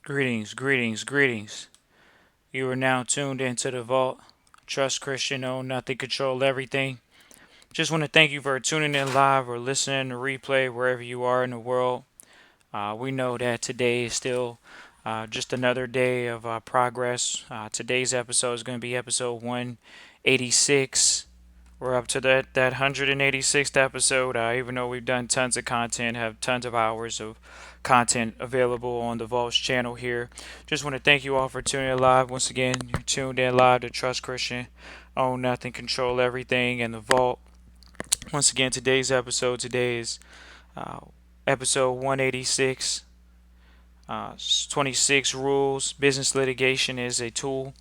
Greetings, greetings, greetings. You are now tuned into the vault. Trust Christian, own nothing, control everything. Just want to thank you for tuning in live or listening to replay wherever you are in the world. We know that today is still just another day of progress. Today's episode is going to be episode 186. We're up to that 186th episode. Even though we've done tons of content, have tons of hours of content available on the Vaults channel here. Just want to thank you all for tuning in live. Once again, you're tuned in live to Trust Christian, Own Nothing, Control Everything, and the Vault. Once again, today's episode today is uh, episode 186. 26 rules. Business litigation is a tool.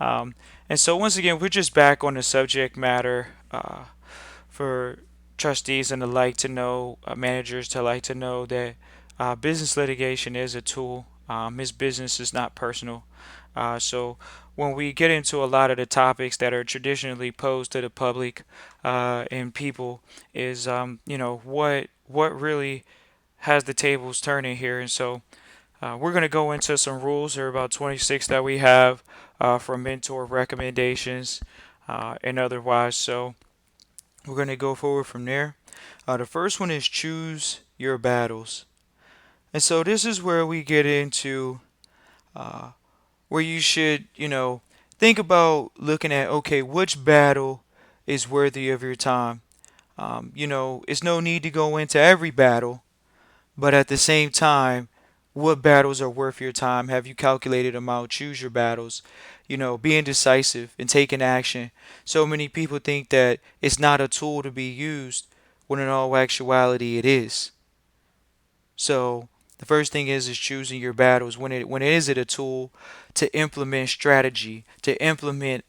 Um, and so once again, we're just back on the subject matter for trustees and the like to know, managers to like to know that business litigation is a tool. His business is not personal. So when we get into a lot of the topics that are traditionally posed to the public and people is, what really has the tables turning here. And so we're going to go into some rules. There are about 26 that we have from mentor recommendations and otherwise. So we're going to go forward from there. The first one is choose your battles. And so this is where we get into uh, where you should, think about looking at, okay, which battle is worthy of your time. It's no need to go into every battle, but at the same time, what battles are worth your time? Have you calculated them out? Choose your battles. Being decisive and taking action. So many people think that it's not a tool to be used, when in all actuality it is. So the first thing is choosing your battles. When is it a tool to implement strategy, to implement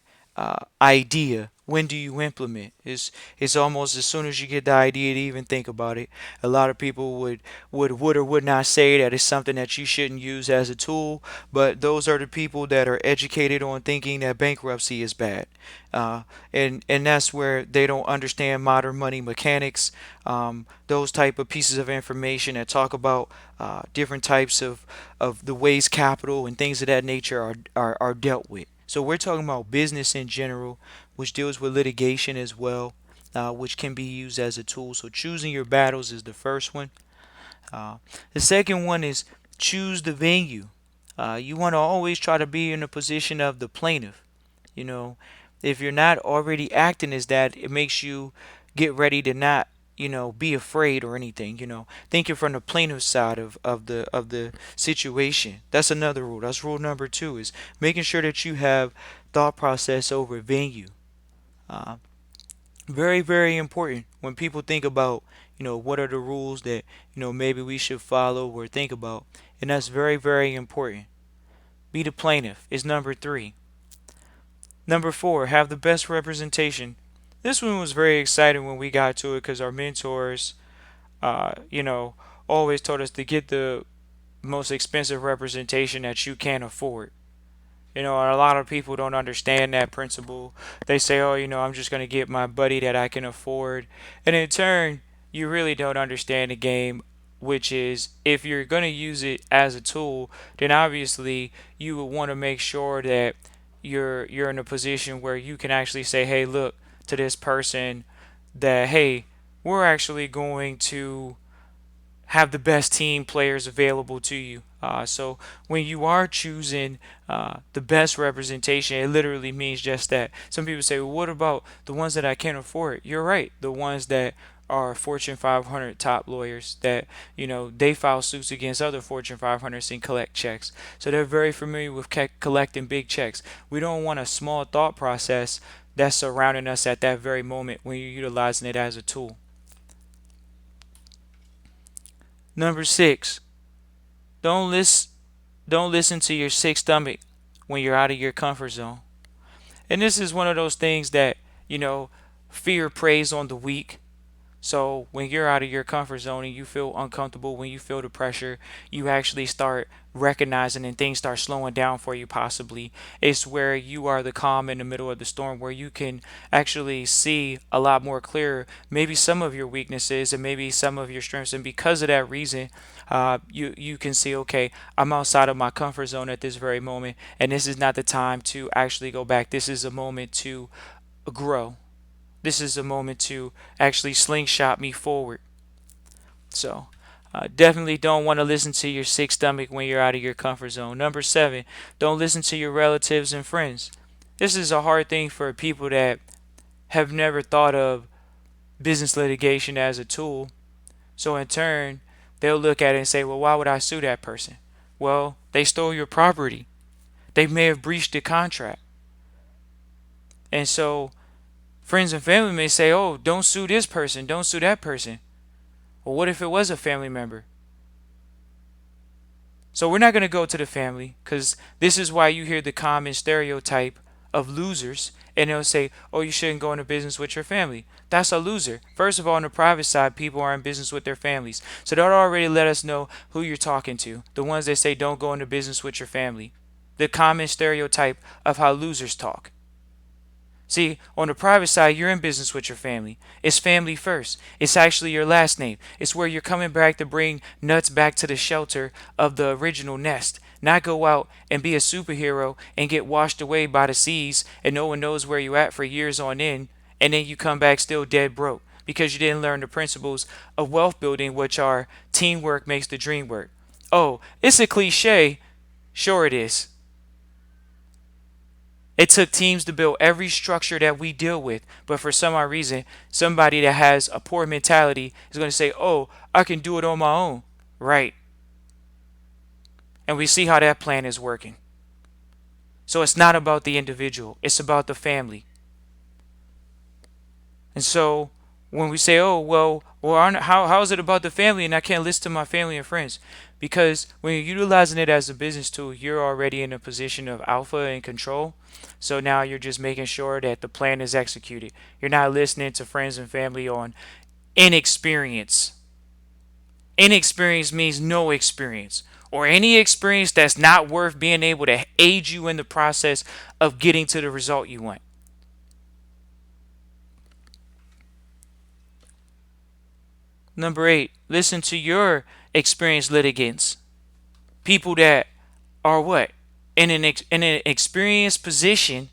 idea? When do you implement? It's almost as soon as you get the idea to even think about it. A lot of people would or would not say that it's something that you shouldn't use as a tool, but those are the people that are educated on thinking that bankruptcy is bad, and that's where they don't understand modern money mechanics. Those type of pieces of information that talk about different types of the ways capital and things of that nature are dealt with. So we're talking about business in general, which deals with litigation as well, which can be used as a tool. So choosing your battles is the first one. The second one is choose the venue. You want to always try to be in the position of the plaintiff. You know, if you're not already acting as that, it makes you get ready to not, be afraid or anything. Thinking from the plaintiff side of the situation. That's another rule. That's rule number two is making sure that you have thought process over venue. Uh, Very, very important when people think about, what are the rules that, maybe we should follow or think about. And that's very, very important. Be the plaintiff is number three. Number four, have the best representation. This one was very exciting when we got to it because our mentors, uh, you know, always told us to get the most expensive representation that you can afford. And a lot of people don't understand that principle. They say, oh, I'm just going to get my buddy that I can afford. And in turn, you really don't understand the game, which is if you're going to use it as a tool, then obviously you would want to make sure that you're in a position where you can actually say, hey, look to this person that, hey, we're actually going to have the best team players available to you. So when you are choosing the best representation, it literally means just that. Some people say, well, what about the ones that I can't afford? You're right. The ones that are Fortune 500 top lawyers that, they file suits against other Fortune 500s and collect checks. So they're very familiar with collecting big checks. We don't want a small thought process that's surrounding us at that very moment when you're utilizing it as a tool. Number six, don't listen don't listen to your sick stomach when you're out of your comfort zone. And this is one of those things that, you know, fear preys on the weak. So when you're out of your comfort zone and you feel uncomfortable, when you feel the pressure, you actually start recognizing and things start slowing down for you possibly. It's where you are the calm in the middle of the storm, where you can actually see a lot more clearer maybe some of your weaknesses and maybe some of your strengths. And because of that reason, you can see, okay, I'm outside of my comfort zone at this very moment, and this is not the time to actually go back. This is a moment to grow. This is a moment to actually slingshot me forward. So, definitely don't want to listen to your sick stomach when you're out of your comfort zone. Number 7, don't listen to your relatives and friends. This is a hard thing for people that have never thought of business litigation as a tool. So, in turn, they'll look at it and say, well, why would I sue that person? Well, they stole your property. They may have breached the contract. And so, friends and family may say, oh, don't sue this person, don't sue that person. Well, what if it was a family member? So we're not going to go to the family, because this is why you hear the common stereotype of losers, and they'll say, oh, you shouldn't go into business with your family. That's a loser. First of all, on the private side, people are in business with their families. So that already let us know who you're talking to. The ones that say don't go into business with your family. The common stereotype of how losers talk. See, on the private side, you're in business with your family. It's family first. It's actually your last name. It's where you're coming back to bring nuts back to the shelter of the original nest. Not go out and be a superhero and get washed away by the seas and no one knows where you're at for years on end, and then you come back still dead broke because you didn't learn the principles of wealth building, which are teamwork makes the dream work. Oh, it's a cliche. Sure it is. It took teams to build every structure that we deal with. But for some odd reason, somebody that has a poor mentality is going to say, oh, I can do it on my own. Right. And we see how that plan is working. So it's not about the individual, it's about the family. And so when we say, oh, well how is it about the family and I can't listen to my family and friends? Because when you're utilizing it as a business tool, you're already in a position of alpha and control. So now you're just making sure that the plan is executed. You're not listening to friends and family on inexperience. Inexperience means no experience, or any experience that's not worth being able to aid you in the process of getting to the result you want. Number 8, listen to your experienced litigants. People that are what? In an experienced position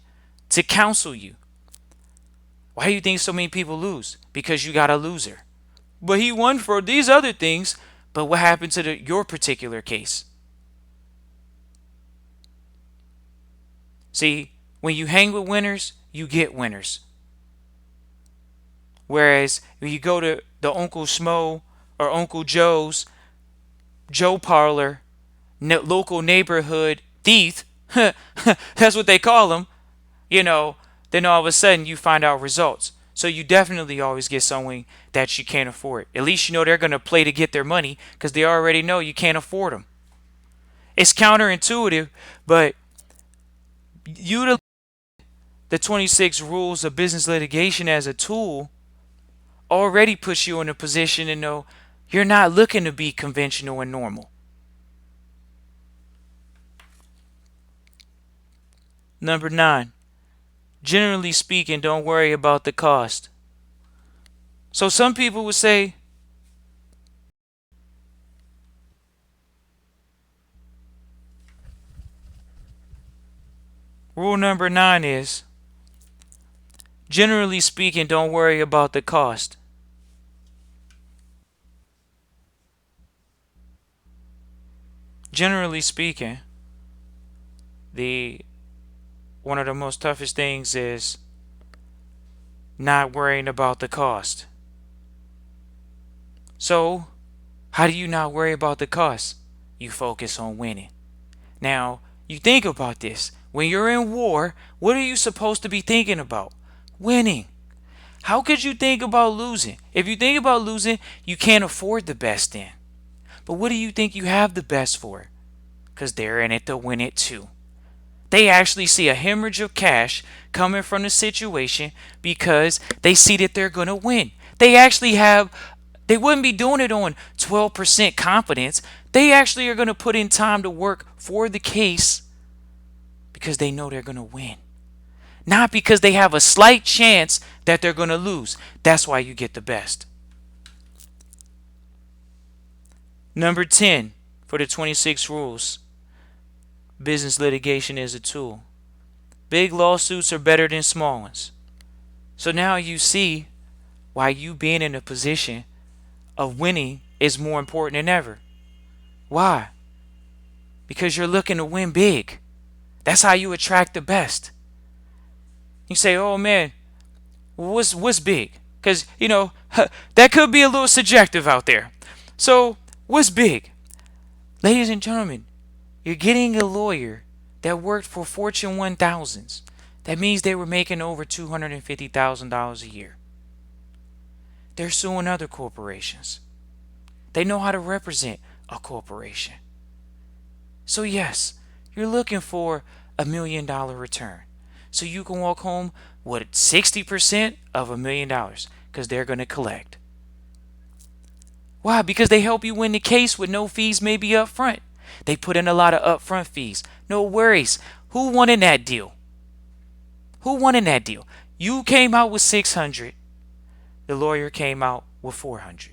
to counsel you. Why do you think so many people lose? Because you got a loser. But he won for these other things. But what happened to your particular case? See, when you hang with winners, you get winners. Whereas when you go to the Uncle Schmo or Uncle Joe's Joe Parlor, local neighborhood thief, that's what they call them, then all of a sudden you find out results. So you definitely always get someone that you can't afford. At least you know they're going to play to get their money because they already know you can't afford them. It's counterintuitive, but utilize the 26 rules of business litigation as a tool already puts you in a position to know you're not looking to be conventional and normal. Number 9, generally speaking, don't worry about the cost. So some people would say, rule number 9 is, generally speaking, don't worry about the cost. Generally speaking, one of the most toughest things is not worrying about the cost. So, how do you not worry about the cost? You focus on winning. Now, you think about this. When you're in war, what are you supposed to be thinking about? Winning. How could you think about losing? If you think about losing, you can't afford the best then. But what do you think you have the best for? Because they're in it to win it too. They actually see a hemorrhage of cash coming from the situation because they see that they're going to win. They wouldn't be doing it on 12% confidence. They actually are going to put in time to work for the case because they know they're going to win. Not because they have a slight chance that they're going to lose. That's why you get the best. Number 10 for the 26 rules. Business litigation is a tool. Big lawsuits are better than small ones. So now you see why you being in a position of winning is more important than ever. Why? Because you're looking to win big. That's how you attract the best. You say, oh man, what's big? Because, that could be a little subjective out there. So, what's big? Ladies and gentlemen, you're getting a lawyer that worked for Fortune 1000s. That means they were making over $250,000 a year. They're suing other corporations. They know how to represent a corporation. So yes, you're looking for $1 million return. So you can walk home with 60% of $1 million because they're going to collect. Why? Because they help you win the case with no fees maybe up front. They put in a lot of upfront fees. No worries. Who won in that deal? Who won in that deal? You came out with 600. The lawyer came out with 400.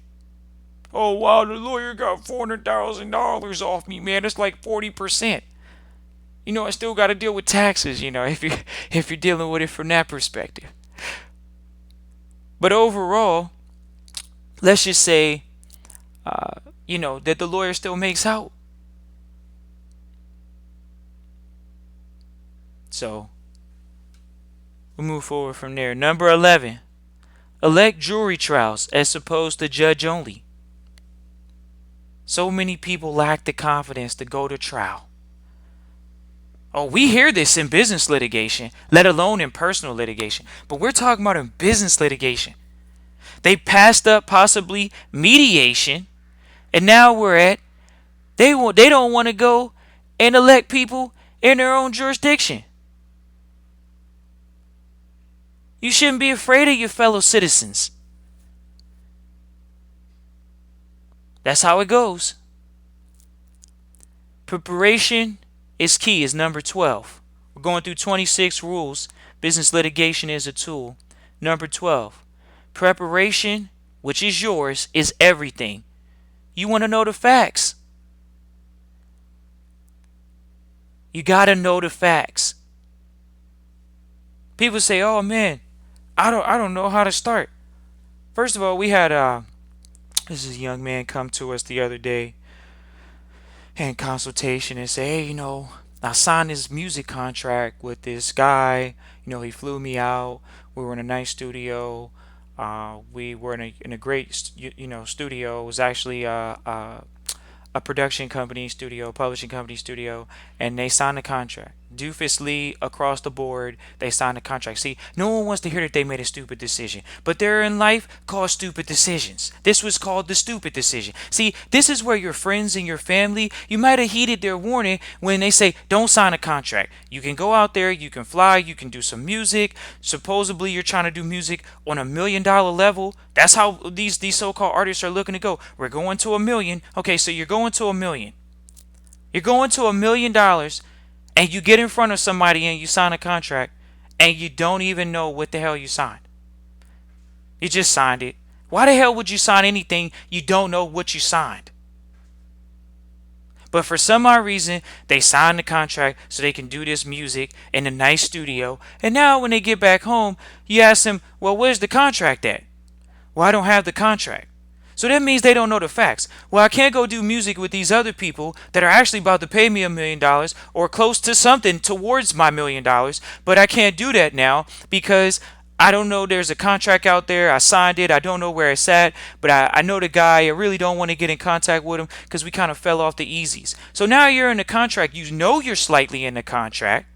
Oh wow, the lawyer got $400,000 off me, man. It's like 40%. I still got to deal with taxes, if you're dealing with it from that perspective. But overall, let's just say, that the lawyer still makes out. So, we'll move forward from there. Number 11, elect jury trials as opposed to judge only. So many people lack the confidence to go to trial. Oh, we hear this in business litigation, let alone in personal litigation. But we're talking about in business litigation. They passed up possibly mediation, and now they don't want to go and elect people in their own jurisdiction. You shouldn't be afraid of your fellow citizens. That's how it goes. Preparation is key, is number 12. We're going through 26 rules. Business litigation is a tool. Number 12. Preparation, which is yours, is everything. You want to know the facts. You got to know the facts. People say, "Oh man, I don't know how to start." First of all, we had this is a young man come to us the other day in consultation and say, "Hey, I signed this music contract with this guy. He flew me out. We were in a nice studio. We were in a great studio. It was actually a production company studio, publishing company studio, and they signed a contract. Doofusly across the board, they signed a contract. See, no one wants to hear that they made a stupid decision, but they're in life called stupid decisions. This was called the stupid decision. See, this is where your friends and your family, you might have heeded their warning when they say, don't sign a contract. You can go out there, you can fly, you can do some music. Supposedly you're trying to do music on $1 million level. That's how these so-called artists are looking to go. We're going to $1 million. Okay, so you're going to $1 million. You're going to $1 million, and you get in front of somebody and you sign a contract, and you don't even know what the hell you signed. You just signed it. Why the hell would you sign anything you don't know what you signed? But for some odd reason, they signed the contract so they can do this music in a nice studio. And now when they get back home, you ask them, well, where's the contract at? Well, I don't have the contract. So that means they don't know the facts. Well, I can't go do music with these other people that are actually about to pay me $1 million or close to something towards my $1 million. But I can't do that now because I don't know there's a contract out there. I signed it. I don't know where it's at. But I know the guy. I really don't want to get in contact with him because we kind of fell off the easies. So now you're in the contract. You know you're slightly in the contract.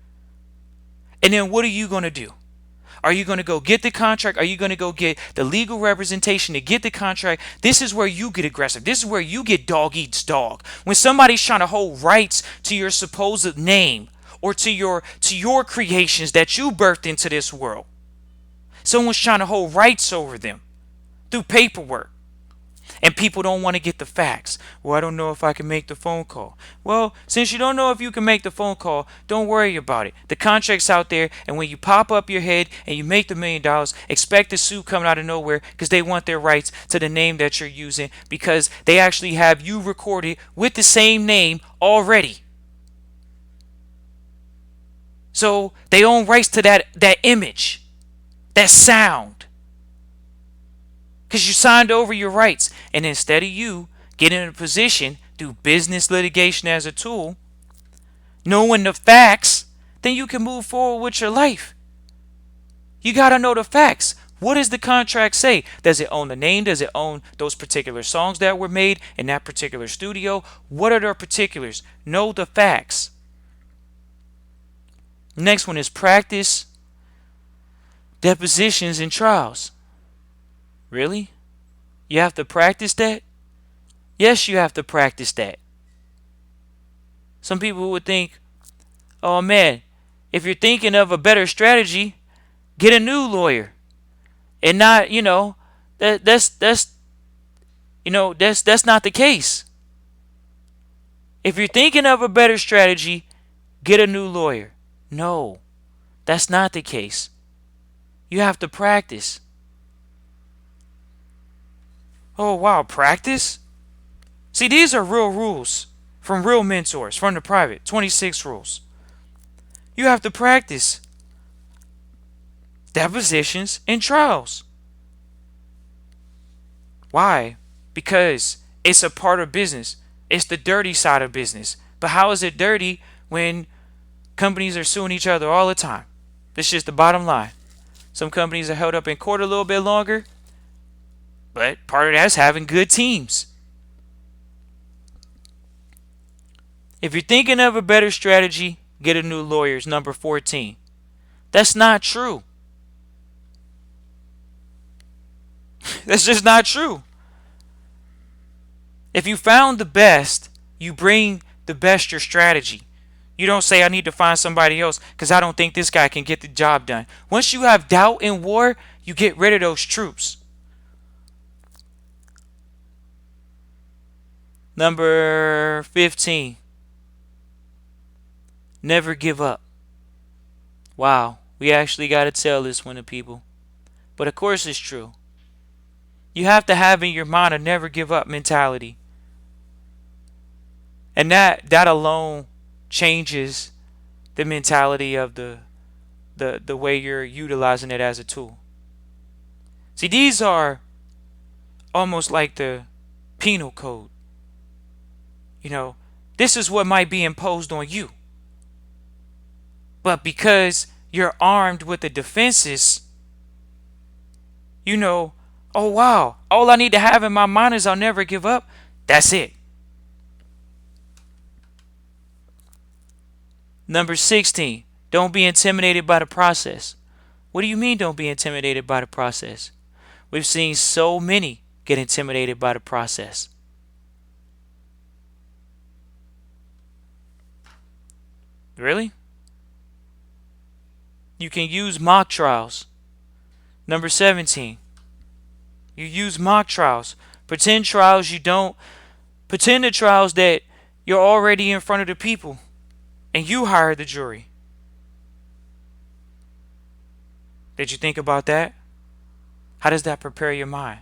And then what are you going to do? Are you going to go get the contract? Are you going to go get the legal representation to get the contract? This is where you get aggressive. This is where you get dog eats dog. When somebody's trying to hold rights to your supposed name or to your creations that you birthed into this world. Someone's trying to hold rights over them. through paperwork. And people don't want to get the facts. Well, I don't know if I can make the phone call. Well, since you don't know if you can make the phone call, don't worry about it. The contract's out there, and when you pop up your head and you make the $1 million, expect a suit coming out of nowhere because they want their rights to the name that you're using because they actually have you recorded with the same name already. So they own rights to that image, that sound. Because you signed over your rights. And instead of you getting in a position through business litigation as a tool, knowing the facts, then you can move forward with your life. You got to know the facts. What does the contract say? Does it own the name? Does it own those particular songs that were made in that particular studio? What are the particulars? Know the facts. Next one is practice depositions and trials. Really? You have to practice that? Yes, you have to practice that. Some people would think, oh man, if you're thinking of a better strategy, get a new lawyer. And not, that's not the case. If you're thinking of a better strategy, get a new lawyer. No, that's not the case. You have to practice. Oh, wow, practice? See, these are real rules from real mentors, from the private, 26 rules. You have to practice depositions and trials. Why? Because it's a part of business. It's the dirty side of business. But how is it dirty when companies are suing each other all the time? That's just the bottom line. Some companies are held up in court a little bit longer, but part of that is having good teams. If you're thinking of a better strategy, get a new lawyer. It's number 14. That's not true. That's just not true. If you found the best, you bring the best your strategy. You don't say, I need to find somebody else because I don't think this guy can get the job done. Once you have doubt in war, you get rid of those troops. Number 15. Never give up. Wow, we actually got to tell this one to people. But of course it's true. You have to have in your mind a never give up mentality. And that alone changes the mentality of the way you're utilizing it as a tool. See, these are almost like the penal code. This is what might be imposed on you. But because you're armed with the defenses, oh wow, all I need to have in my mind is I'll never give up. That's it. Number 16, don't be intimidated by the process. What do you mean don't be intimidated by the process? We've seen so many get intimidated by the process. Really? You can use mock trials. Number 17, you use mock trials. Pretend trials you don't. Pretend the trials that you're already in front of the people and you hire the jury. Did you think about that? How does that prepare your mind?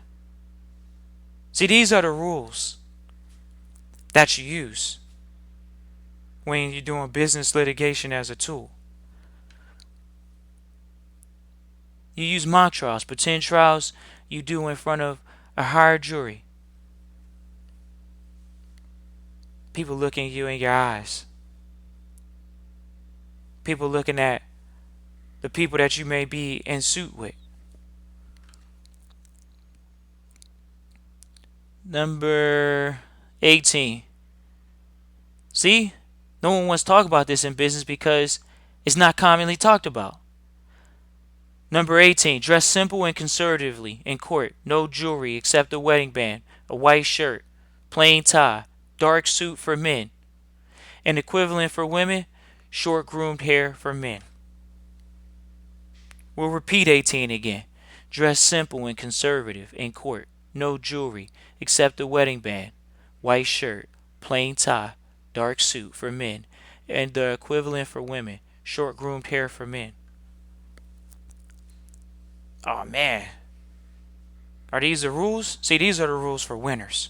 See, these are the rules that you use when you're doing business litigation as a tool. You use mock trials, pretend trials you do in front of a hired jury. People looking you in your eyes. People looking at the people that you may be in suit with. Number 18. See? No one wants to talk about this in business because it's not commonly talked about. Number 18. Dress simple and conservatively in court. No jewelry except a wedding band, a white shirt, plain tie, dark suit for men. An equivalent for women, short groomed hair for men. We'll repeat 18 again. Dress simple and conservative in court. No jewelry except a wedding band. White shirt, plain tie, dark suit for men, and the equivalent for women. Short groomed hair for men. Oh man, are these the rules? See, these are the rules for winners.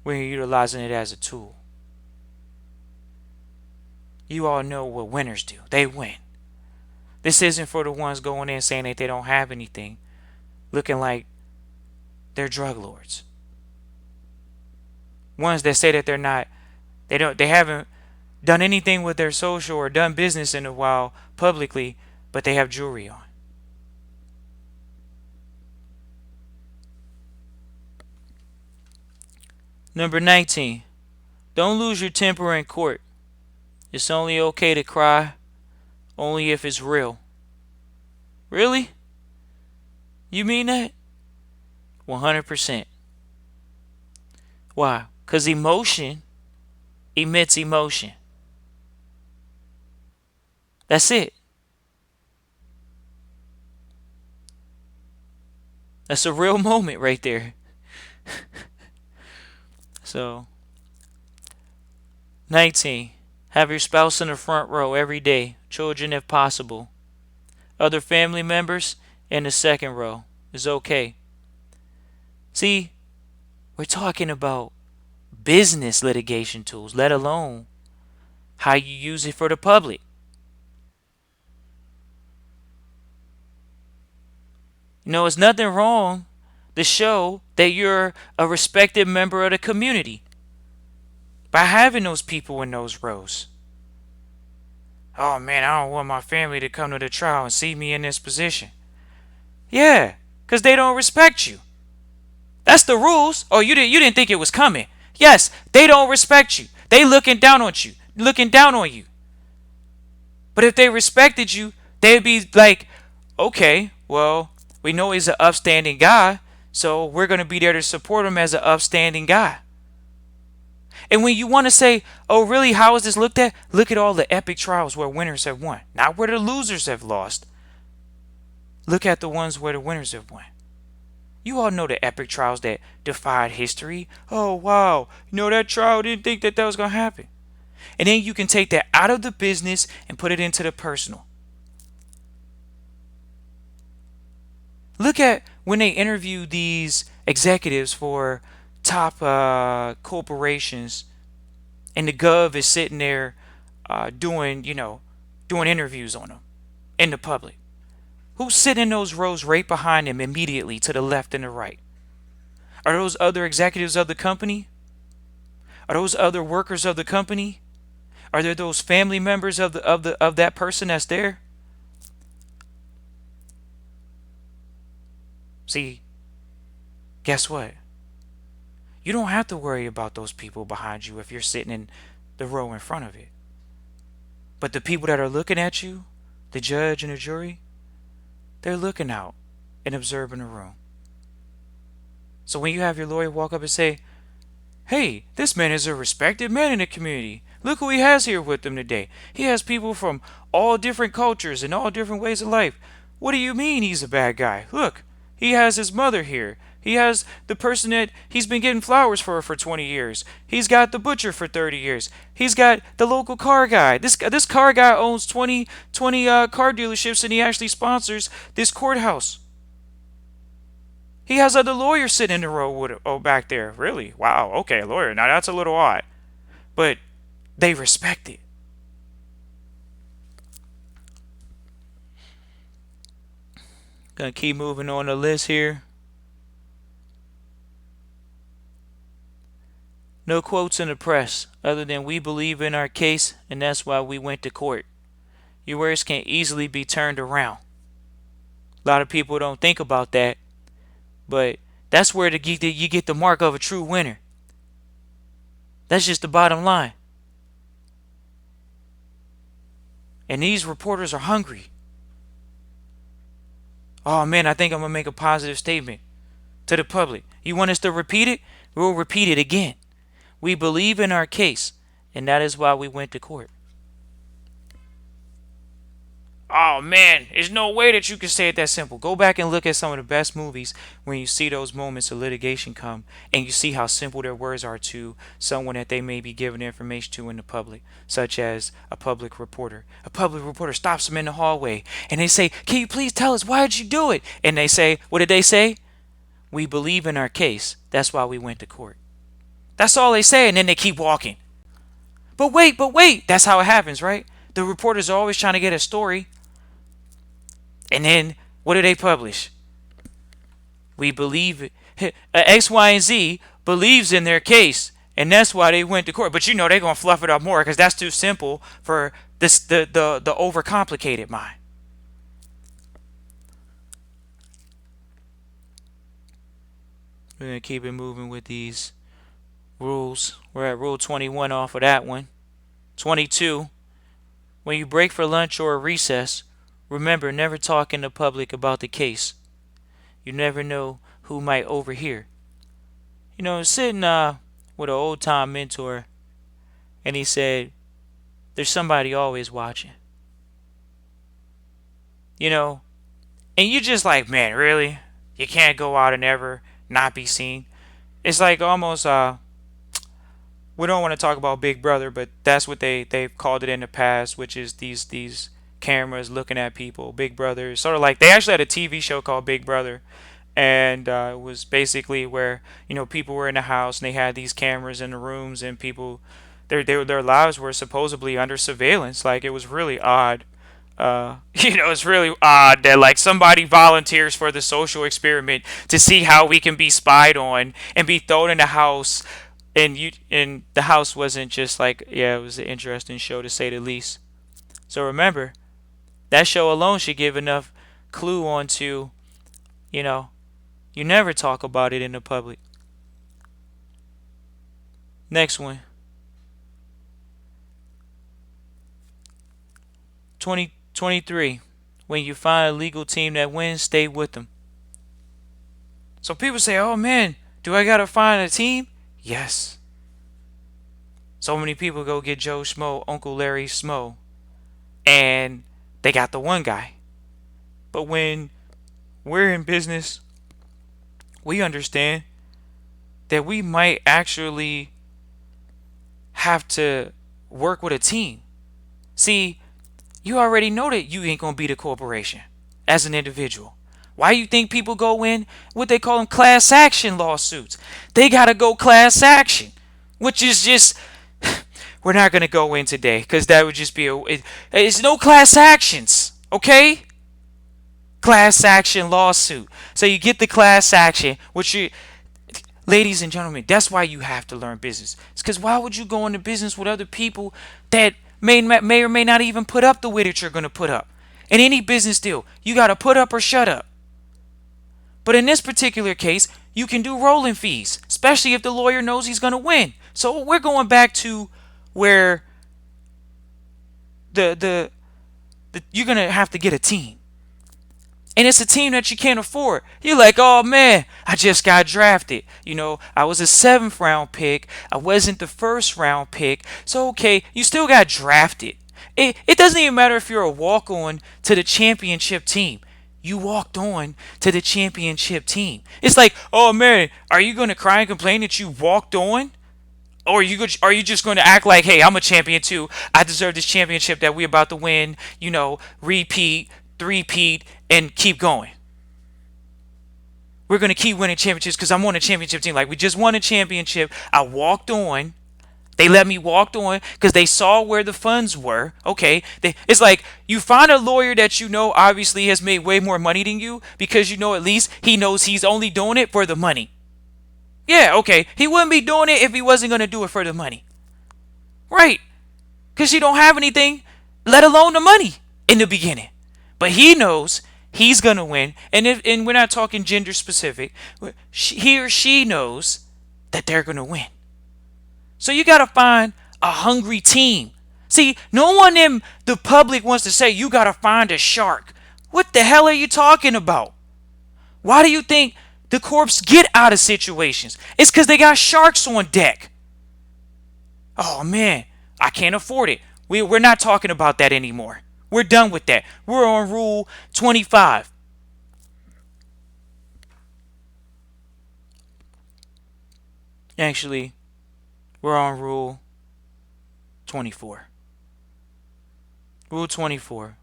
We're utilizing it as a tool. You all know what winners do. They win. This isn't for the ones going in saying that they don't have anything, looking like they're drug lords. Ones that say that they haven't done anything with their social or done business in a while publicly, but they have jewelry on. Number 19. Don't lose your temper in court. It's only okay to cry, only if it's real. Really? You mean that? 100%. Why? Because emotion emits emotion. That's it. That's a real moment right there. So, 19. Have your spouse in the front row every day, children if possible. Other family members in the second row is okay. See, we're talking about business litigation tools, let alone how you use it for the public. It's nothing wrong to show that you're a respected member of the community by having those people in those rows. Oh man, I don't want my family to come to the trial and see me in this position. Yeah, because they don't respect you. That's the rules. Oh, you didn't think it was coming. Yes, they don't respect you. They looking down on you. But if they respected you, they'd be like, okay, well, we know he's an upstanding guy, so we're going to be there to support him as an upstanding guy. And when you want to say, oh, really, how is this looked at? Look at all the epic trials where winners have won, not where the losers have lost. Look at the ones where the winners have won. You all know the epic trials that defied history. Oh, wow, that trial didn't think that was going to happen. And then you can take that out of the business and put it into the personal. Look at when they interview these executives for top corporations, and the gov is sitting there doing interviews on them in the public. Who's sitting in those rows right behind them immediately to the left and the right? Are those other executives of the company? Are those other workers of the company? Are there those family members of that person that's there? See, guess what? You don't have to worry about those people behind you if you're sitting in the row in front of it. But the people that are looking at you, the judge and the jury, they're looking out and observing the room. So when you have your lawyer walk up and say, hey, this man is a respected man in the community. Look who he has here with him today. He has people from all different cultures and all different ways of life. What do you mean he's a bad guy? Look, he has his mother here. He has the person that he's been getting flowers for 20 years. He's got the butcher for 30 years. He's got the local car guy. This car guy owns 20 car dealerships, and he actually sponsors this courthouse. He has other lawyers sitting in the row back there. Really? Wow. Okay, lawyer. Now that's a little odd. But they respect it. Gonna keep moving on the list here. No quotes in the press other than we believe in our case and that's why we went to court. Your words can easily be turned around. A lot of people don't think about that, but that's where you get the mark of a true winner. That's just the bottom line. And these reporters are hungry. Oh man, I think I'm going to make a positive statement to the public. You want us to repeat it? We'll repeat it again. We believe in our case, and that is why we went to court. Oh man, there's no way that you can say it that simple. Go back and look at some of the best movies when you see those moments of litigation come and you see how simple their words are to someone that they may be giving information to in the public, such as a public reporter. A public reporter stops them in the hallway and they say, "Can you please tell us why did you do it?" And they say, what did they say? "We believe in our case. That's why we went to court." That's all they say, and then they keep walking. But wait. That's how it happens, right? The reporters are always trying to get a story. And then what do they publish? We believe X, Y, and Z believes in their case, and that's why they went to court. But you know they're gonna fluff it up more because that's too simple for the overcomplicated mind. We're gonna keep it moving with these rules. We're at rule 21 off of that one. 22. When you break for lunch or a recess, remember never talk in the public about the case. You never know who might overhear. You know, sitting with an old time mentor, and he said, "There's somebody always watching." You know, and you just like, man, really? You can't go out and ever not be seen. It's like almost we don't want to talk about Big Brother, but that's what they've called it in the past, which is these cameras looking at people. Big Brother, sort of like they actually had a TV show called Big Brother, and it was basically where people were in the house and they had these cameras in the rooms and people their lives were supposedly under surveillance. Like it was really odd. It's really odd that like somebody volunteers for the social experiment to see how we can be spied on and be thrown in the house, and the house wasn't just like, yeah, it was an interesting show to say the least. So remember, that show alone should give enough clue onto, you know, you never talk about it in the public. Next one. 2023. When you find a legal team that wins, stay with them. So people say, oh man, do I gotta find a team? Yes. So many people go get Joe Schmo, Uncle Larry Smo, and they got the one guy. But when we're in business, we understand that we might actually have to work with a team. See, you already know that you ain't gonna beat a corporation as an individual. Why you think people go in what they call them class action lawsuits? They gotta go class action, which is just we're not gonna go in today because that would just be it's no class actions, okay? Class action lawsuit. So you get the class action, which you, ladies and gentlemen, that's why you have to learn business. It's because why would you go into business with other people that may or may not even put up the way that you're going to put up? In any business deal, you got to put up or shut up. But in this particular case, you can do rolling fees, especially if the lawyer knows he's going to win. So we're going back to where the you're going to have to get a team. And it's a team that you can't afford. You're like, oh man, I just got drafted. I was a 7th round pick. I wasn't the 1st round pick. So okay, you still got drafted. It doesn't even matter if you're a walk-on to the championship team. You walked on to the championship team. It's like, oh man, are you going to cry and complain that you walked on? Or are you just going to act like, hey, I'm a champion too. I deserve this championship that we're about to win. Repeat, three-peat, and keep going. We're going to keep winning championships because I'm on a championship team. Like, we just won a championship. I walked on. They let me walk on because they saw where the funds were. Okay. It's like you find a lawyer that obviously has made way more money than you because at least he knows he's only doing it for the money. Yeah, okay. He wouldn't be doing it if he wasn't going to do it for the money. Right. Because you don't have anything, let alone the money in the beginning. But he knows he's going to win. And we're not talking gender specific. He or she knows that they're going to win. So you got to find a hungry team. See, no one in the public wants to say you got to find a shark. What the hell are you talking about? Why do you think the corps get out of situations? It's because they got sharks on deck. Oh man, I can't afford it. We're not talking about that anymore. We're done with that. We're on rule 25. Actually, we're on rule 24. Rule 24.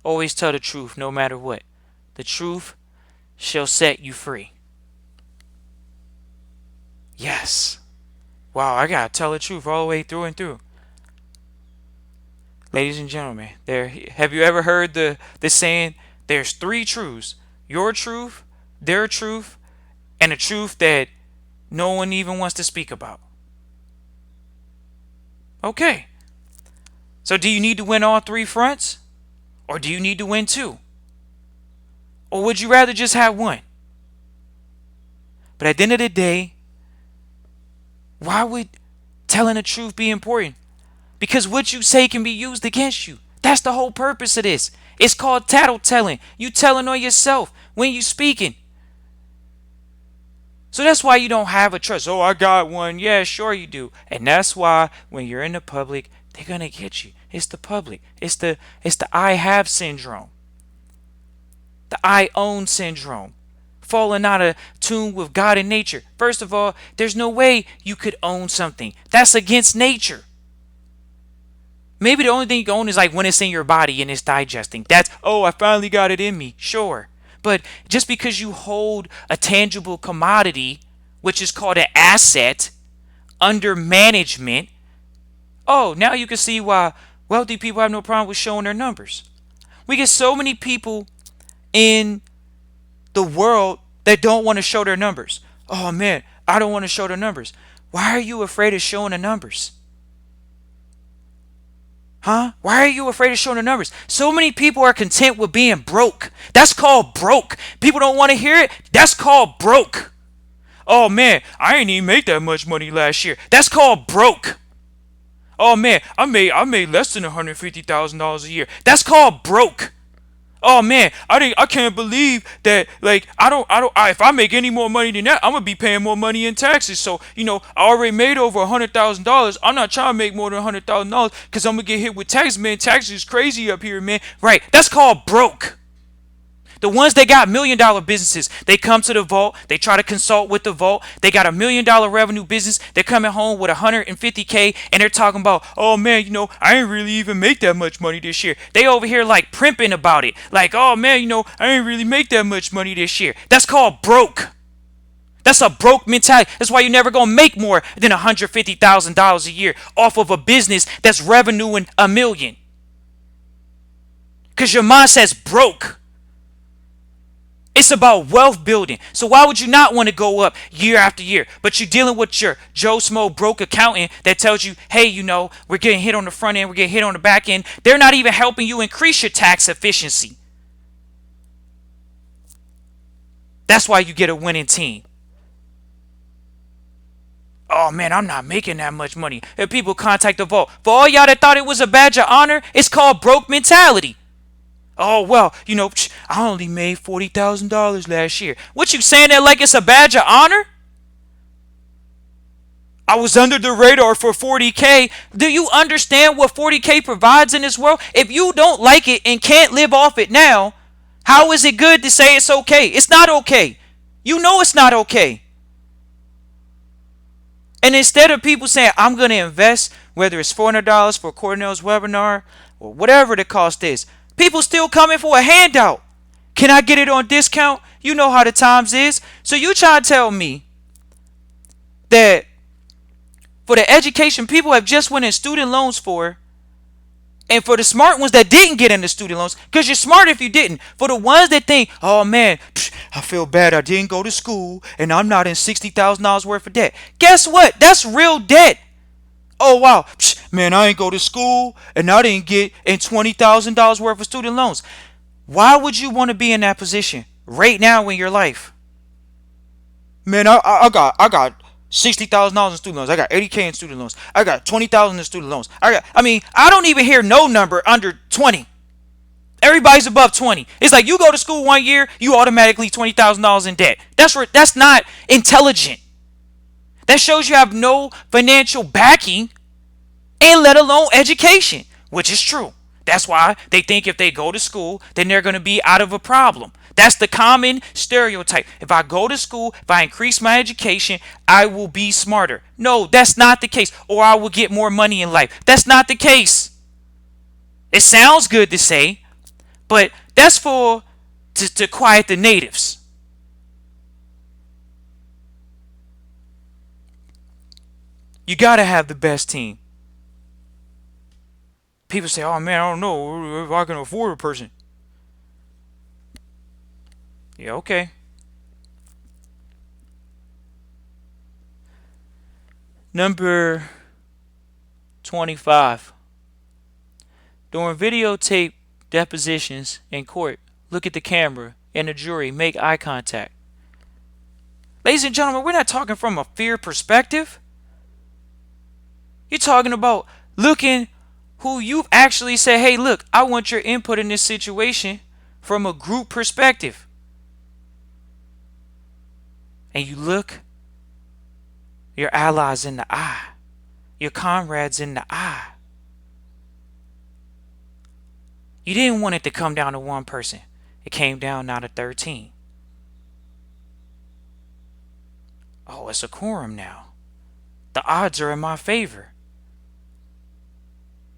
Always tell the truth no matter what. The truth shall set you free. Yes. Wow, I gotta tell the truth all the way through and through. Ladies and gentlemen, have you ever heard the saying, there's three truths: your truth, their truth, and a truth that no one even wants to speak about? Okay. So do you need to win all three fronts? Or do you need to win two? Or would you rather just have one? But at the end of the day, why would telling the truth be important? Because what you say can be used against you. That's the whole purpose of this. It's called tattletelling. You telling on yourself when you speaking. So that's why you don't have a trust. Oh, I got one. Yeah, sure you do. And that's why when you're in the public, they're gonna get you. It's the public. It's the I have syndrome. The I own syndrome. Falling out of tune with God and nature. First of all, there's no way you could own something. That's against nature. Maybe the only thing you can own is like when it's in your body and it's digesting. That's, oh, I finally got it in me. Sure. But just because you hold a tangible commodity, which is called an asset, under management, oh, now you can see why wealthy people have no problem with showing their numbers. We get so many people in the world that don't want to show their numbers. Oh man, I don't want to show the numbers. Why are you afraid of showing the numbers? Huh? Why are you afraid of showing the numbers? So many people are content with being broke. That's called broke. People don't want to hear it. That's called broke. Oh man, I ain't even make that much money last year. That's called broke. Oh man, I made less than $150,000 a year. That's called broke. Oh man, I can't believe that. Like if I make any more money than that, I'm gonna be paying more money in taxes. So I already made over $100,000. I'm not trying to make more than $100,000 because I'm gonna get hit with taxes, man. Taxes is crazy up here, man. Right? That's called broke. The ones that got $1 million businesses, they come to the vault, they try to consult with the vault, they got $1 million revenue business, they're coming home with $150K, and they're talking about, oh man, I ain't really even make that much money this year. They over here like primping about it. Like, oh man, I ain't really make that much money this year. That's called broke. That's a broke mentality. That's why you're never gonna make more than $150,000 a year off of a business that's revenuing $1 million. Because your mindset's broke. It's about wealth building. So why would you not want to go up year after year? But you're dealing with your Joe Smo broke accountant that tells you, hey, we're getting hit on the front end, we're getting hit on the back end. They're not even helping you increase your tax efficiency. That's why you get a winning team. Oh man, I'm not making that much money. If people contact the vault, for all y'all that thought it was a badge of honor, it's called broke mentality. Oh, well, I only made $40,000 last year. What, you saying that like it's a badge of honor? I was under the radar for $40K. Do you understand what $40K provides in this world? If you don't like it and can't live off it now, how is it good to say it's okay? It's not okay. You know it's not okay. And instead of people saying, I'm going to invest, whether it's $400 for Cornell's webinar or whatever the cost is, people still coming for a handout. Can I get it on discount? You know how the times is. So you try to tell me that for the education people have just went in student loans for, and for the smart ones that didn't get into student loans, because you're smart if you didn't. For the ones that think, oh man, I feel bad I didn't go to school and I'm not in $60,000 worth of debt. Guess what? That's real debt. Oh wow, man, I ain't go to school and I didn't get in $20,000 worth of student loans. Why would you want to be in that position right now in your life? Man, I got $60,000 in student loans. I got $80K in student loans. I got $20,000 in student loans. I don't even hear no number under 20. Everybody's above 20. It's like you go to school 1 year, you automatically $20,000 in debt. That's not intelligent. That shows you have no financial backing, and let alone education, which is true. That's why they think if they go to school, then they're going to be out of a problem. That's the common stereotype. If I go to school, if I increase my education, I will be smarter. No, that's not the case. Or I will get more money in life. That's not the case. It sounds good to say, but that's for to quiet the natives. You got to have the best team. People say, "Oh man, I don't know if I can afford a person." Yeah, okay. Number 25. During videotape depositions in court, look at the camera and the jury, make eye contact. Ladies and gentlemen, we're not talking from a fear perspective. You're talking about looking who you've actually said, hey, look, I want your input in this situation from a group perspective. And you look your allies in the eye, your comrades in the eye. You didn't want it to come down to one person. It came down now to 13. Oh, it's a quorum now. The odds are in my favor.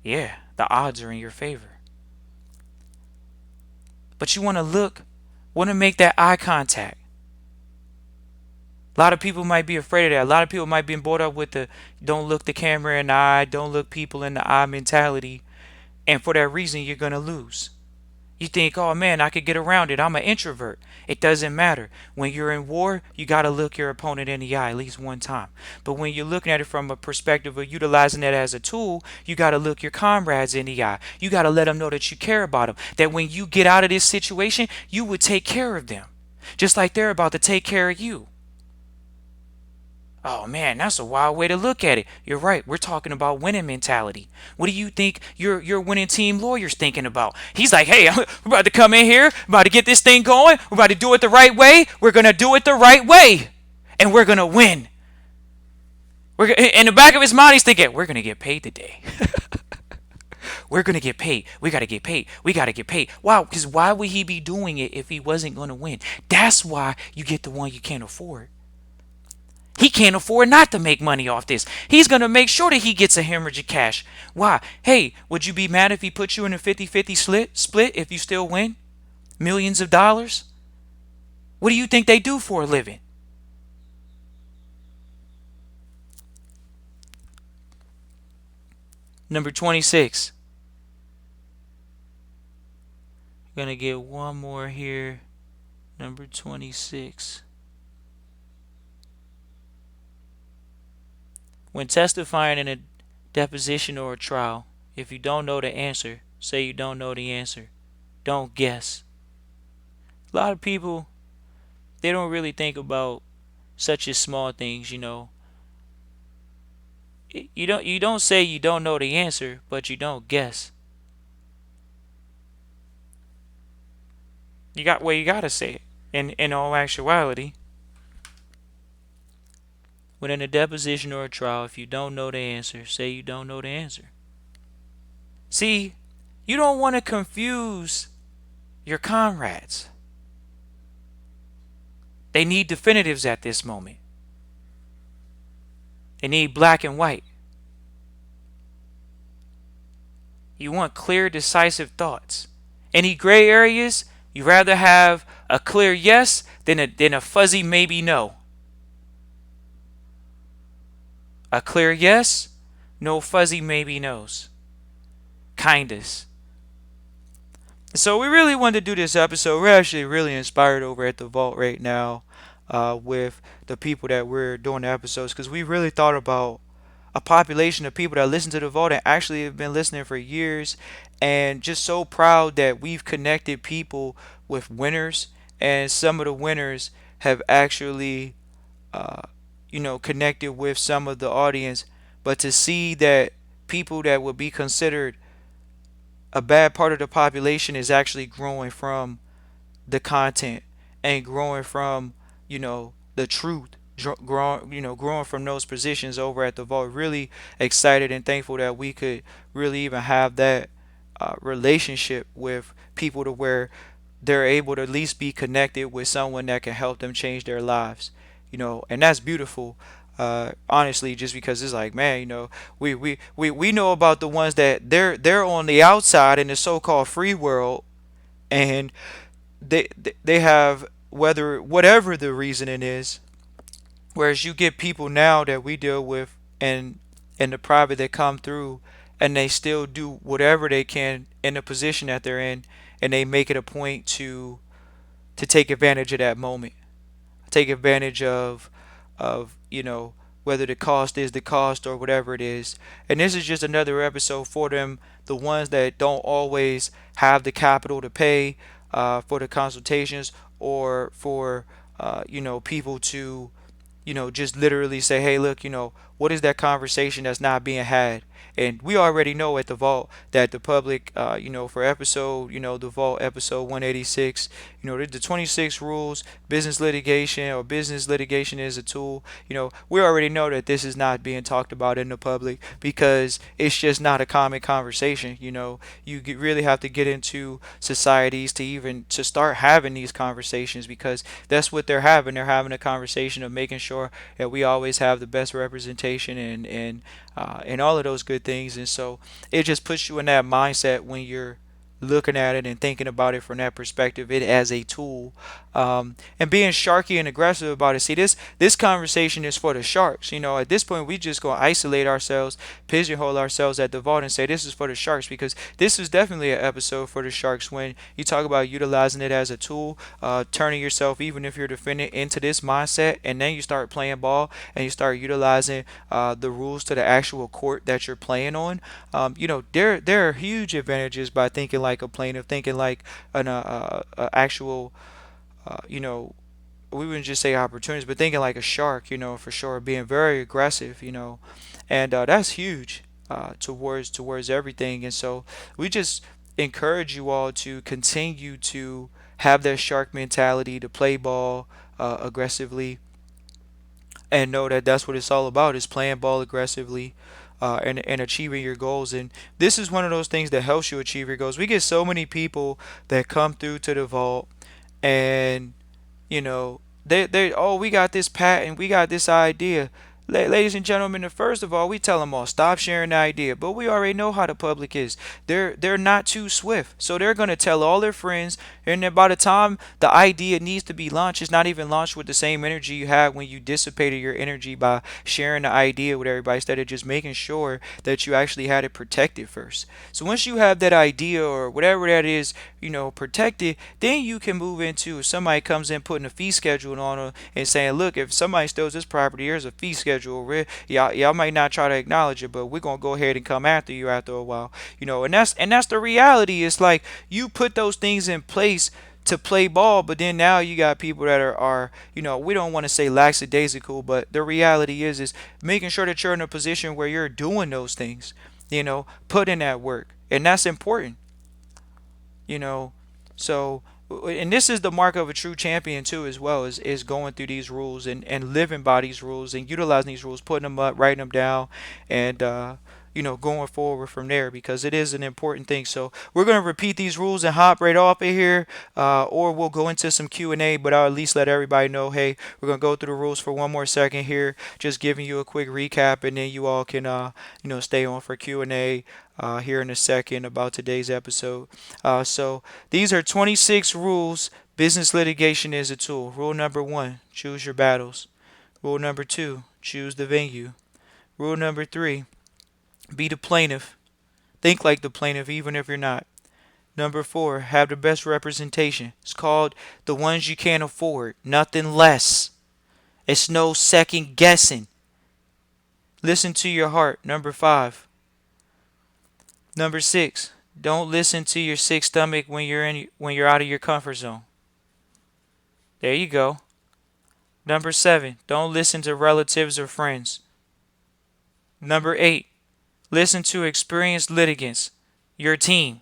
Yeah, the odds are in your favor. But you want to make that eye contact. A lot of people might be afraid of that. A lot of people might be brought up with the don't look the camera in the eye, don't look people in the eye mentality. And for that reason, you're going to lose. You think, oh man, I could get around it. I'm an introvert. It doesn't matter. When you're in war, you got to look your opponent in the eye at least one time. But when you're looking at it from a perspective of utilizing it as a tool, you got to look your comrades in the eye. You got to let them know that you care about them. That when you get out of this situation, you would take care of them. Just like they're about to take care of you. Oh man, that's a wild way to look at it. You're right. We're talking about winning mentality. What do you think your winning team lawyer's thinking about? He's like, hey, we're about to come in here, we're about to get this thing going, we're about to do it the right way. We're gonna do it the right way, and we're gonna win. In the back of his mind, he's thinking, we're gonna get paid today. We're gonna get paid. We gotta get paid. We gotta get paid. Wow, because why would he be doing it if he wasn't gonna win? That's why you get the one you can't afford. He can't afford not to make money off this. He's going to make sure that he gets a hemorrhage of cash. Why? Hey, would you be mad if he put you in a 50-50 split if you still win? Millions of dollars? What do you think they do for a living? Number 26. Going to get one more here. Number 26. When testifying in a deposition or a trial, if you don't know the answer, say you don't know the answer. Don't guess. A lot of people, they don't really think about such as small things, you know. You don't say you don't know the answer, but you don't guess. You gotta say it. In all actuality, when in a deposition or a trial, if you don't know the answer, say you don't know the answer. See, you don't want to confuse your comrades. They need definitives at this moment. They need black and white. You want clear, decisive thoughts. Any gray areas, you rather have a clear yes than a fuzzy maybe no. A clear yes, no fuzzy maybe no's. Kindness. So we really wanted to do this episode. We're actually really inspired over at the Vault right now with the people that we're doing the episodes, because we really thought about a population of people that listen to the Vault and actually have been listening for years, and just so proud that we've connected people with winners, and some of the winners have actually uh, connected with some of the audience. But to see that people that would be considered a bad part of the population is actually growing from the content and growing from the truth, growing from those positions over at the Vault. Really excited and thankful that we could really even have that relationship with people to where they're able to at least be connected with someone that can help them change their lives, and that's beautiful. Honestly, just because it's like, man, we know about the ones that they're on the outside in the so-called free world, and they have, whether whatever the reasoning is. Whereas you get people now that we deal with in the private that come through, and they still do whatever they can in the position that they're in, and they make it a point to take advantage of that moment, take advantage of whether the cost is the cost or whatever it is. And this is just another episode for them, the ones that don't always have the capital to pay for the consultations, or for people to just literally say, hey, look, what is that conversation that's not being had? And we already know at the vault that the public, for episode, the vault episode 186, the 26 rules, business litigation, or business litigation is a tool. We already know that this is not being talked about in the public because it's just not a common conversation. Really have to get into societies to even to start having these conversations, because that's what they're having. They're having a conversation of making sure that we always have the best representation, and all of those good things. And so it just puts you in that mindset when you're looking at it and thinking about it from that perspective, it as a tool, and being sharky and aggressive about it. See, this conversation is for the sharks. At this point, we just gonna isolate ourselves, pigeonhole ourselves at the vault, and say this is for the sharks, because this is definitely an episode for the sharks. When you talk about utilizing it as a tool, turning yourself, even if you're a defendant, into this mindset, and then you start playing ball and you start utilizing the rules to the actual court that you're playing on. There are huge advantages by thinking like a plaintiff, thinking like an actual, we wouldn't just say opportunities, but thinking like a shark, for sure, being very aggressive, and that's huge towards everything. And so we just encourage you all to continue to have that shark mentality, to play ball aggressively, and know that that's what it's all about, is playing ball aggressively, and achieving your goals. And this is one of those things that helps you achieve your goals. We get so many people that come through to the vault, and they oh, we got this patent, we got this idea. Ladies and gentlemen, first of all, we tell them all, stop sharing the idea. But we already know how the public is. They're not too swift, so they're gonna tell all their friends, and then by the time the idea needs to be launched, it's not even launched with the same energy you had when you dissipated your energy by sharing the idea with everybody, instead of just making sure that you actually had it protected first. So once you have that idea or whatever that is, protected, then you can move into, if somebody comes in putting a fee schedule on them and saying, look, if somebody steals this property, here's a fee schedule. Y'all might not try to acknowledge it, but we're gonna go ahead and come after you after a while. And that's the reality. It's like you put those things in place to play ball, but then now you got people that are we don't want to say lackadaisical, but the reality is making sure that you're in a position where you're doing those things, put in that work, and that's important. you know so, and this is the mark of a true champion too, as well, is going through these rules, and living by these rules, and utilizing these rules, putting them up, writing them down, and going forward from there, because it is an important thing. So we're going to repeat these rules and hop right off of here, or we'll go into some Q&A, but I'll at least let everybody know, hey, we're going to go through the rules for one more second here, just giving you a quick recap, and then you all can stay on for Q&A here in a second about today's episode. So these are 26 rules. Business litigation is a tool. Rule number 1, choose your battles. Rule number 2, choose the venue. Rule number 3, be the plaintiff. Think like the plaintiff, even if you're not. Number 4, have the best representation. It's called the ones you can't afford, nothing less. It's no second guessing. Listen to your heart. Number 5. Number 6, don't listen to your sick stomach when you're out of your comfort zone. There you go. Number 7, don't listen to relatives or friends. Number 8, listen to experienced litigants, your team.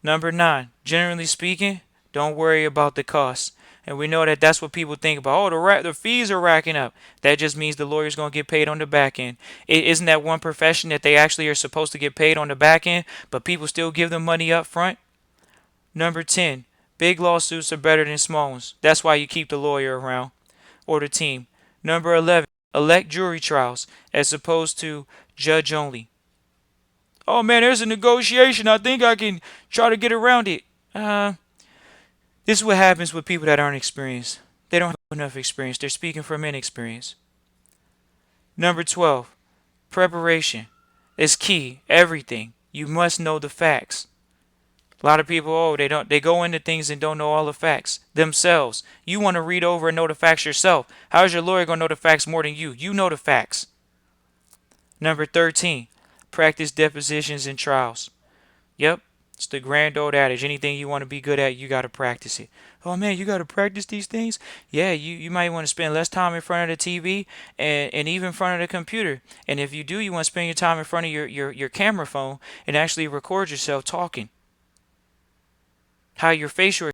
Number 9, generally speaking, don't worry about the cost. And we know that that's what people think about. Oh, the fees are racking up. That just means the lawyer's going to get paid on the back end. Isn't that one profession that they actually are supposed to get paid on the back end, but people still give them money up front? Number 10, big lawsuits are better than small ones. That's why you keep the lawyer around or the team. Number 11, elect jury trials as opposed to judge only. Oh man, there's a negotiation. I think I can try to get around it. This is what happens with people that aren't experienced. They don't have enough experience. They're speaking from inexperience. Number 12, preparation is key. Everything. You must know the facts. A lot of people, they go into things and don't know all the facts themselves. You want to read over and know the facts yourself. How is your lawyer going to know the facts more than you? You know the facts. Number 13, practice depositions and trials. Yep, it's the grand old adage. Anything you want to be good at, you got to practice it. Oh man, you got to practice these things? Yeah, you might want to spend less time in front of the TV and even in front of the computer. And if you do, you want to spend your time in front of your camera phone and actually record yourself talking. How your facial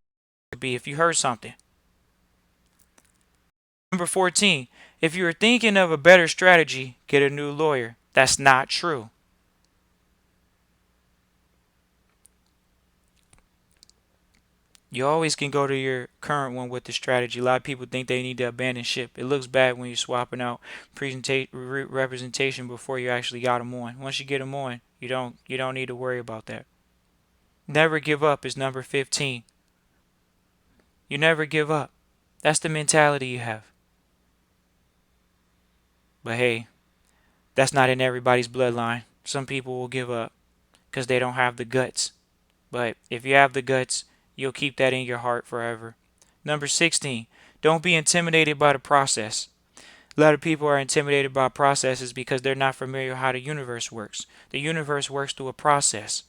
would be if you heard something. Number 14, if you're thinking of a better strategy, get a new lawyer. That's not true. You always can go to your current one with the strategy. A lot of people think they need to abandon ship. It looks bad when you're swapping out representation before you actually got them on. Once you get them on, you don't need to worry about that. Never give up is number 15. You never give up. That's the mentality you have. But hey, that's not in everybody's bloodline. Some people will give up because they don't have the guts. But if you have the guts, you'll keep that in your heart forever. Number 16, don't be intimidated by the process. A lot of people are intimidated by processes because they're not familiar with how the universe works. The universe works through a process.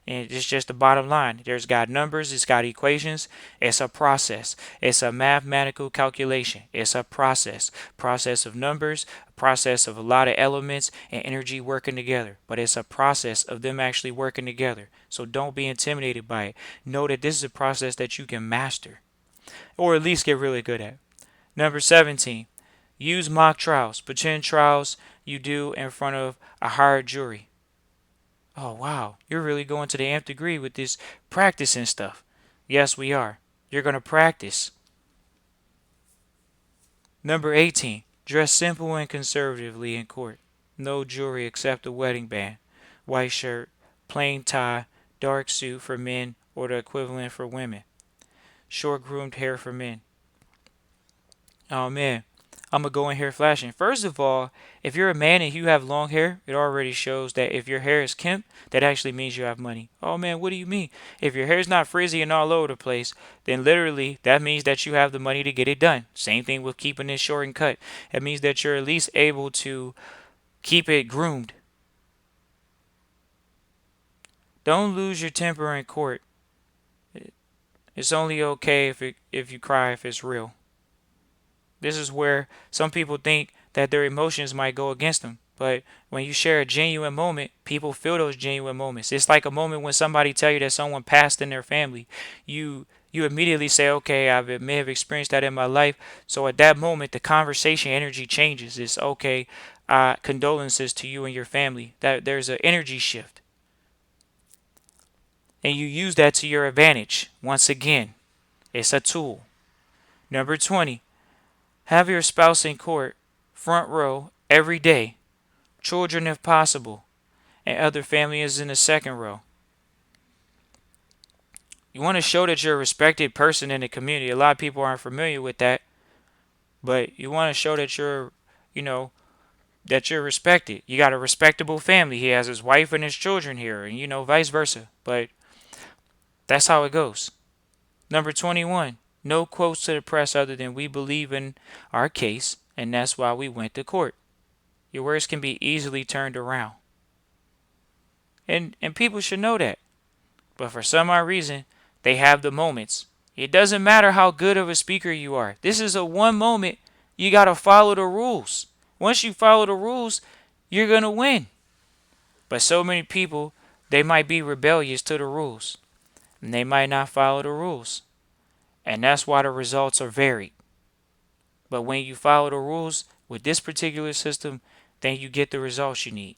And it's just the bottom line. There's got numbers, it's got equations, it's a process. It's a mathematical calculation. It's a process. Process of numbers, a process of a lot of elements and energy working together. But it's a process of them actually working together. So don't be intimidated by it. Know that this is a process that you can master. Or at least get really good at. Number 17. Use mock trials. Pretend trials you do in front of a hired jury. Oh, wow. You're really going to the nth degree with this practicing stuff. Yes, we are. You're going to practice. Number 18. Dress simple and conservatively in court. No jewelry except a wedding band. White shirt, plain tie, dark suit for men or the equivalent for women. Short groomed hair for men. Oh, man. I'm going to go in here flashing. First of all, if you're a man and you have long hair, it already shows that if your hair is kempt, that actually means you have money. Oh man, what do you mean? If your hair is not frizzy and all over the place, then literally that means that you have the money to get it done. Same thing with keeping it short and cut. It means that you're at least able to keep it groomed. Don't lose your temper in court. It's only okay if you cry if it's real. This is where some people think that their emotions might go against them. But when you share a genuine moment, people feel those genuine moments. It's like a moment when somebody tell you that someone passed in their family. You immediately say, okay, I may have experienced that in my life. So at that moment, the conversation energy changes. It's okay, condolences to you and your family. That there's an energy shift. And you use that to your advantage. Once again, it's a tool. Number 20. Have your spouse in court, front row, every day. Children if possible. And other family is in the second row. You want to show that you're a respected person in the community. A lot of people aren't familiar with that. But you want to show that that you're respected. You got a respectable family. He has his wife and his children here, and vice versa. But that's how it goes. Number 21. No quotes to the press other than we believe in our case, and that's why we went to court. Your words can be easily turned around. And people should know that. But for some odd reason, they have the moments. It doesn't matter how good of a speaker you are. This is a one moment. You got to follow the rules. Once you follow the rules, you're going to win. But so many people, they might be rebellious to the rules. And they might not follow the rules. And that's why the results are varied. But when you follow the rules with this particular system, then you get the results you need.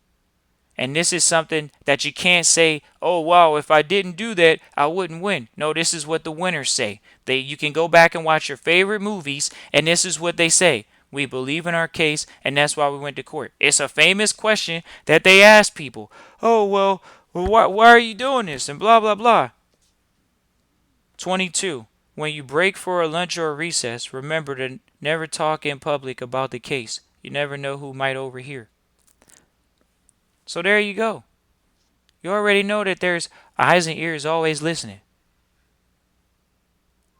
And this is something that you can't say, oh, wow, if I didn't do that, I wouldn't win. No, this is what the winners say. You can go back and watch your favorite movies, and this is what they say. We believe in our case, and that's why we went to court. It's a famous question that they ask people. Oh, well why are you doing this? And blah, blah, blah. 22. When you break for a lunch or a recess, remember to never talk in public about the case. You never know who might overhear. So there you go. You already know that there's eyes and ears always listening.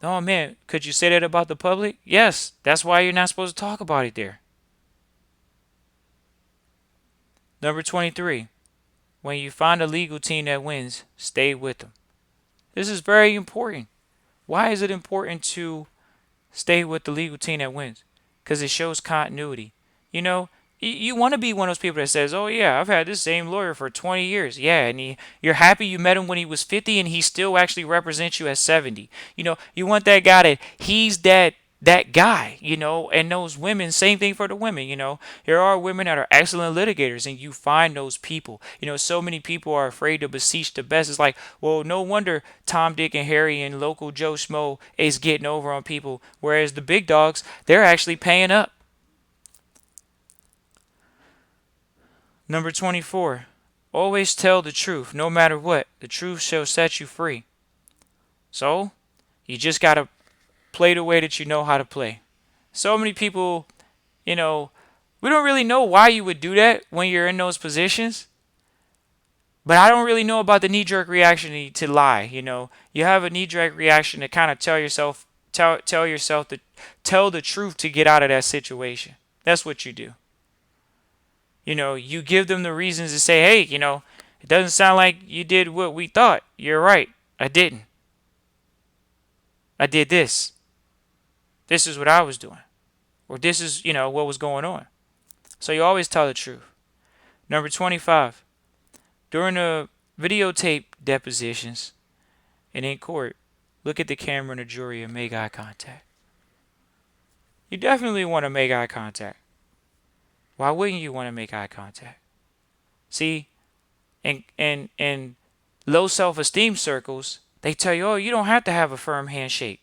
Oh man, could you say that about the public? Yes, that's why you're not supposed to talk about it there. Number 23. When you find a legal team that wins, stay with them. This is very important. Why is it important to stay with the legal team that wins? Because it shows continuity. You know, you want to be one of those people that says, oh yeah, I've had this same lawyer for 20 years. Yeah, and you're happy you met him when he was 50 and he still actually represents you at 70. You know, you want that guy that he's that guy, you know, and those women, same thing for the women, you know. There are women that are excellent litigators and you find those people. You know, so many people are afraid to beseech the best. It's like, well, no wonder Tom, Dick, and Harry and local Joe Schmo is getting over on people, whereas the big dogs, they're actually paying up. Number 24. Always tell the truth, no matter what. The truth shall set you free. So, you just got to play the way that you know how to play. So many people, you know, we don't really know why you would do that when you're in those positions. But I don't really know about the knee-jerk reaction to lie, you know. You have a knee-jerk reaction to kind of tell yourself to tell the truth to get out of that situation. That's what you do. You know, you give them the reasons to say, hey, you know, it doesn't sound like you did what we thought. You're right. I didn't. I did this. This is what I was doing. Or this is, you know, what was going on. So you always tell the truth. Number 25. During the videotape depositions and in court, look at the camera and the jury and make eye contact. You definitely want to make eye contact. Why wouldn't you want to make eye contact? See, in low self-esteem circles, they tell you, oh, you don't have to have a firm handshake.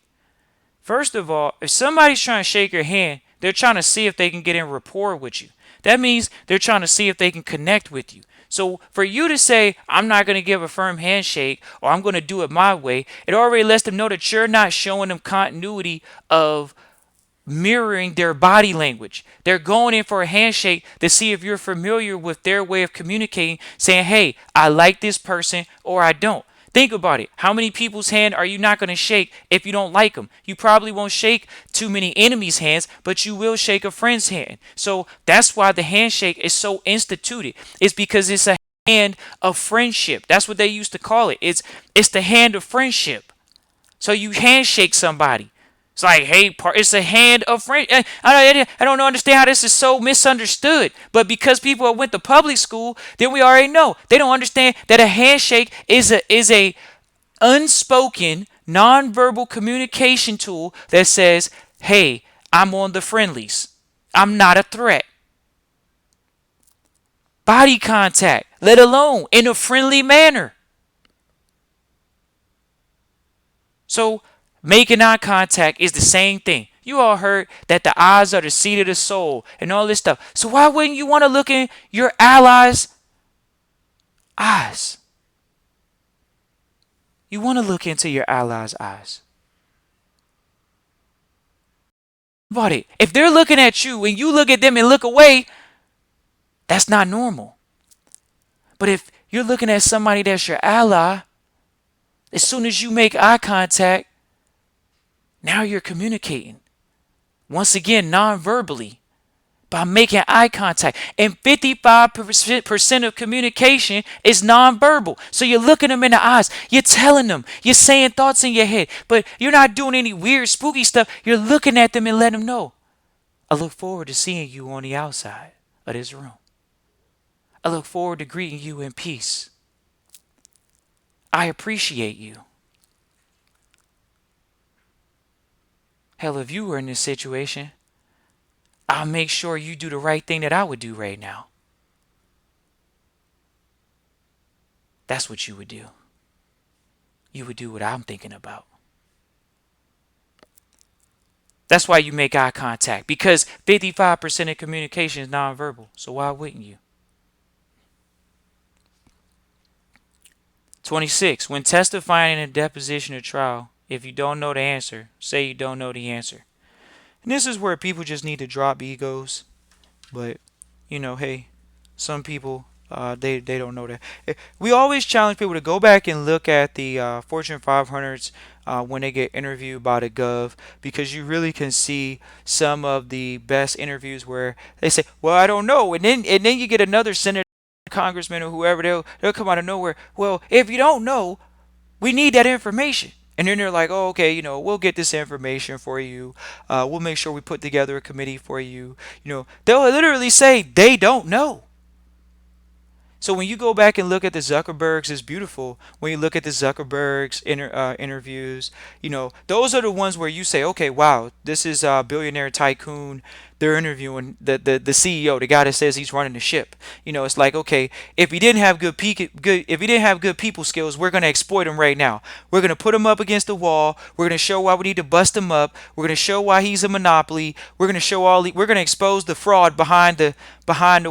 First of all, if somebody's trying to shake your hand, they're trying to see if they can get in rapport with you. That means they're trying to see if they can connect with you. So for you to say, I'm not going to give a firm handshake or I'm going to do it my way, it already lets them know that you're not showing them continuity of mirroring their body language. They're going in for a handshake to see if you're familiar with their way of communicating, saying, hey, I like this person or I don't. Think about it. How many people's hand are you not going to shake if you don't like them? You probably won't shake too many enemies' hands, but you will shake a friend's hand. So that's why the handshake is so instituted. It's because it's a hand of friendship. That's what they used to call it. It's the hand of friendship. So you handshake somebody. It's like, hey, it's a hand of friend. I don't understand how this is so misunderstood. But because people went to public school, then we already know. They don't understand that a handshake is a unspoken, nonverbal communication tool that says, hey, I'm on the friendlies. I'm not a threat. Body contact, let alone in a friendly manner. So making eye contact is the same thing. You all heard that the eyes are the seat of the soul and all this stuff. So why wouldn't you want to look in your allies' eyes? You want to look into your allies' eyes. But if they're looking at you and you look at them and look away, that's not normal. But if you're looking at somebody that's your ally, as soon as you make eye contact, now you're communicating. Once again, non-verbally, by making eye contact. And 55% of communication is non-verbal. So you're looking them in the eyes. You're telling them. You're saying thoughts in your head. But you're not doing any weird, spooky stuff. You're looking at them and letting them know. I look forward to seeing you on the outside of this room. I look forward to greeting you in peace. I appreciate you. Hell, if you were in this situation, I'll make sure you do the right thing that I would do right now. That's what you would do. You would do what I'm thinking about. That's why you make eye contact, because 55% of communication is nonverbal. So why wouldn't you? 26. When testifying in a deposition or trial, if you don't know the answer, say you don't know the answer. And this is where people just need to drop egos. But, hey, some people, they don't know that. We always challenge people to go back and look at the Fortune 500s when they get interviewed by the Gov, because you really can see some of the best interviews where they say, "Well, I don't know," and then you get another senator, congressman, or whoever, they'll come out of nowhere. "Well, if you don't know, we need that information." And then they're like, "Oh, okay, we'll get this information for you. We'll make sure we put together a committee for you." They'll literally say they don't know. So when you go back and look at the Zuckerbergs, it's beautiful. When you look at the Zuckerbergs interviews, those are the ones where you say, okay, wow, this is a billionaire tycoon. They're interviewing the CEO, the guy that says he's running the ship. It's like, okay, if he didn't have if he didn't have good people skills, we're gonna exploit him right now. We're gonna put him up against the wall. We're gonna show why we need to bust him up. We're gonna show why he's a monopoly. We're gonna expose the fraud behind the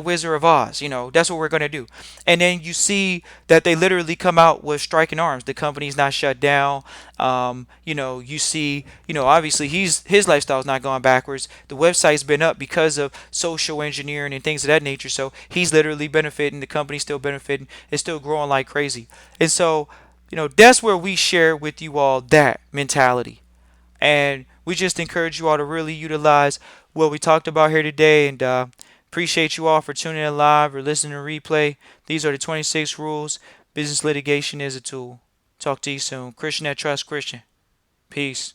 Wizard of Oz. That's what we're gonna do. And then you see that they literally come out with striking arms. The company's not shut down. You see, obviously his lifestyle's not going backwards. The website's been up because of social engineering and things of that nature. So he's literally benefiting. The company's still benefiting. It's still growing like crazy. And so, that's where we share with you all that mentality. And we just encourage you all to really utilize what we talked about here today. And appreciate you all for tuning in live or listening to replay. These are the 26 rules. Business litigation is a tool. Talk to you soon. Christian that trusts Christian. Peace.